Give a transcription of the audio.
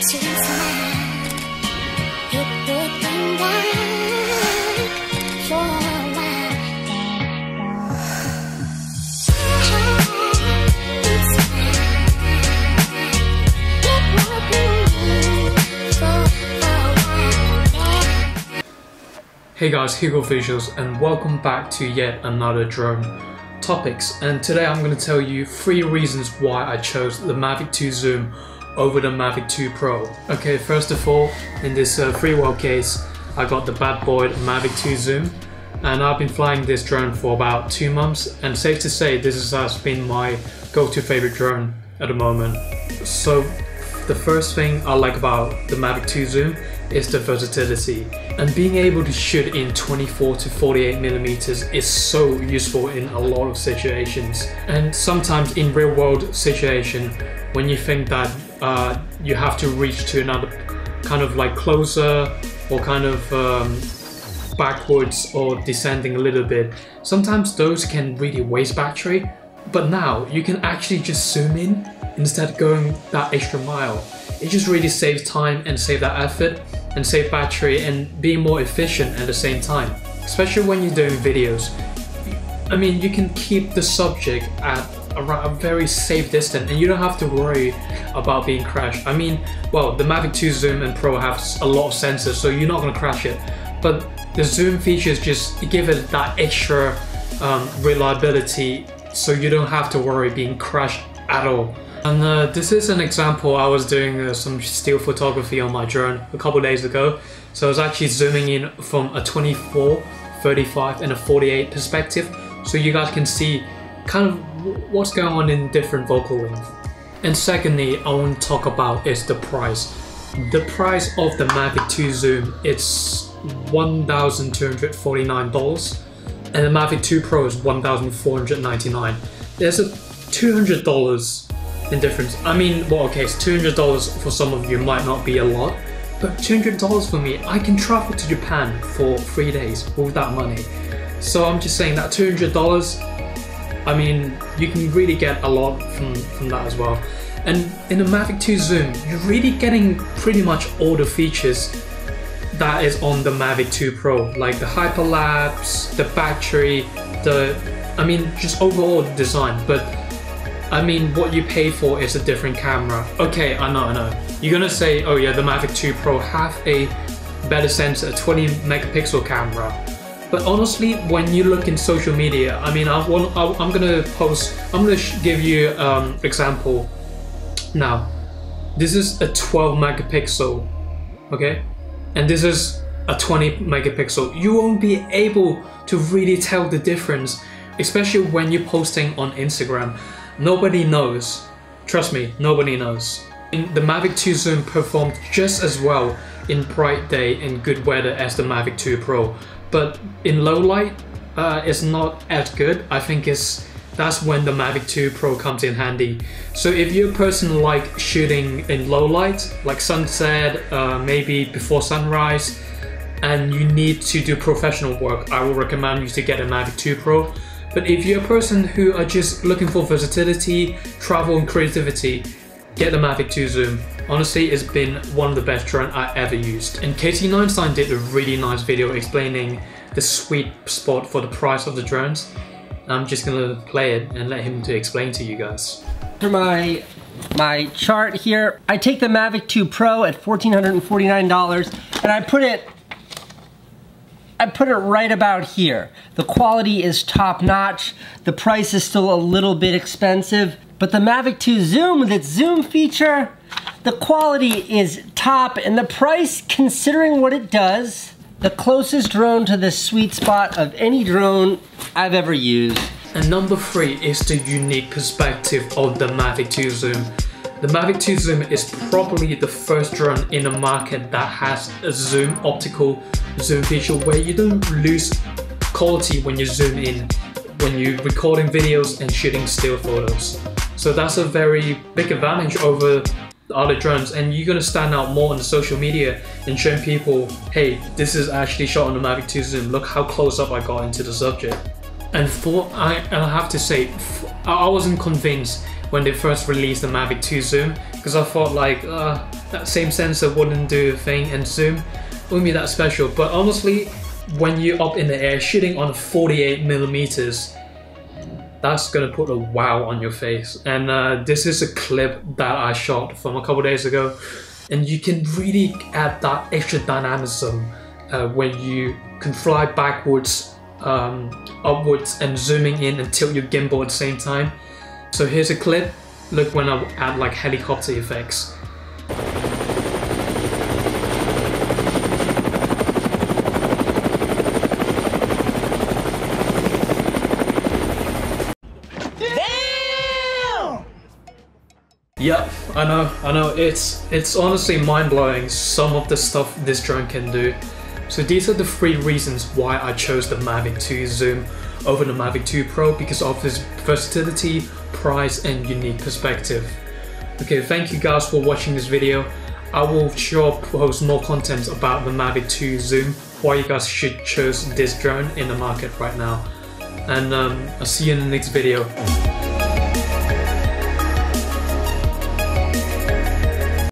Hey guys, Hugo.Visuals, and welcome back to yet another drone topics. And today I'm going to tell you 3 reasons why I chose the Mavic 2 Zoom over the Mavic 2 Pro. Okay, first of all, in this freewheel case, I got the bad boy Mavic 2 Zoom, and I've been flying this drone for about 2 months, and safe to say this has been my go-to favorite drone at the moment. So the first thing I like about the Mavic 2 Zoom is the versatility, and being able to shoot in 24 to 48mm is so useful in a lot of situations. And sometimes in real world situation, when you think that you have to reach to another kind of like closer or kind of backwards or descending a little bit, sometimes those can really waste battery. But now you can actually just zoom in instead of going that extra mile. It just really saves time and save that effort and save battery and being more efficient at the same time. Especially when you're doing videos. I mean, you can keep the subject at a very safe distance and you don't have to worry about being crashed. I mean, well, the Mavic 2 Zoom and Pro have a lot of sensors, so you're not going to crash it. But the zoom features just give it that extra reliability, so you don't have to worry being crashed at all. And this is an example. I was doing some still photography on my drone a couple days ago. So I was actually zooming in from a 24, 35 and a 48 perspective, so you guys can see kind of what's going on in different focal length. And secondly, I want to talk about is the price. The price of the Mavic 2 Zoom, it's $1,249, and the Mavic 2 Pro is $1,499. There's a $200 in difference. I mean, well, okay, it's $200 for some of you might not be a lot, but $200 for me, I can travel to Japan for 3 days with that money. So I'm just saying that $200, I mean, you can really get a lot from that as well. And in the Mavic 2 Zoom, you're really getting pretty much all the features that is on the Mavic 2 Pro, like the hyperlapse, the battery, I mean, just overall design. But I mean, what you pay for is a different camera. Okay, I know. You're gonna say, oh yeah, the Mavic 2 Pro have a better sensor, a 20 megapixel camera. But honestly, when you look in social media, I mean, I'm gonna give you example. Now, this is a 12 megapixel, okay? And this is a 20 megapixel. You won't be able to really tell the difference, especially when you're posting on Instagram. Nobody knows. Trust me, nobody knows. The Mavic 2 Zoom performed just as well in bright day and good weather as the Mavic 2 Pro. But in low light, it's not as good. I think that's when the Mavic 2 Pro comes in handy. So if you're a person like shooting in low light, like sunset, maybe before sunrise, and you need to do professional work, I will recommend you to get a Mavic 2 Pro. But if you're a person who are just looking for versatility, travel and creativity, get the Mavic 2 Zoom. Honestly, it's been one of the best drones I ever used. And KT9stein did a really nice video explaining the sweet spot for the price of the drones. I'm just gonna play it and let him to explain to you guys. For my chart here, I take the Mavic 2 Pro at $1,449 and I put it right about here. The quality is top notch. The price is still a little bit expensive, but the Mavic 2 Zoom with its zoom feature, the quality is top, and the price, considering what it does, the closest drone to the sweet spot of any drone I've ever used. And number 3 is the unique perspective of the Mavic 2 Zoom. The Mavic 2 Zoom is probably the first drone in the market that has a zoom optical zoom feature where you don't lose quality when you zoom in, when you're recording videos and shooting still photos. So that's a very big advantage over the other drones, and you're gonna stand out more on the social media and showing people, hey, this is actually shot on the Mavic 2 Zoom, look how close up I got into the subject. And I have to say, I wasn't convinced when they first released the Mavic 2 zoom, because I thought like that same sensor wouldn't do a thing and zoom wouldn't be that special. But honestly, when you're up in the air shooting on 48mm, that's gonna put a wow on your face. And this is a clip that I shot from a couple days ago, and you can really add that extra dynamism when you can fly backwards, upwards, and zooming in and tilt your gimbal at the same time. So here's a clip. Look when I add like helicopter effects. Yeah, I know, it's honestly mind-blowing some of the stuff this drone can do. So these are the 3 reasons why I chose the Mavic 2 zoom over the Mavic 2 Pro, because of its versatility, price, and unique perspective. Okay, thank you guys for watching this video. I will sure post more content about the Mavic 2 zoom, why you guys should choose this drone in the market right now. And I'll see you in the next video.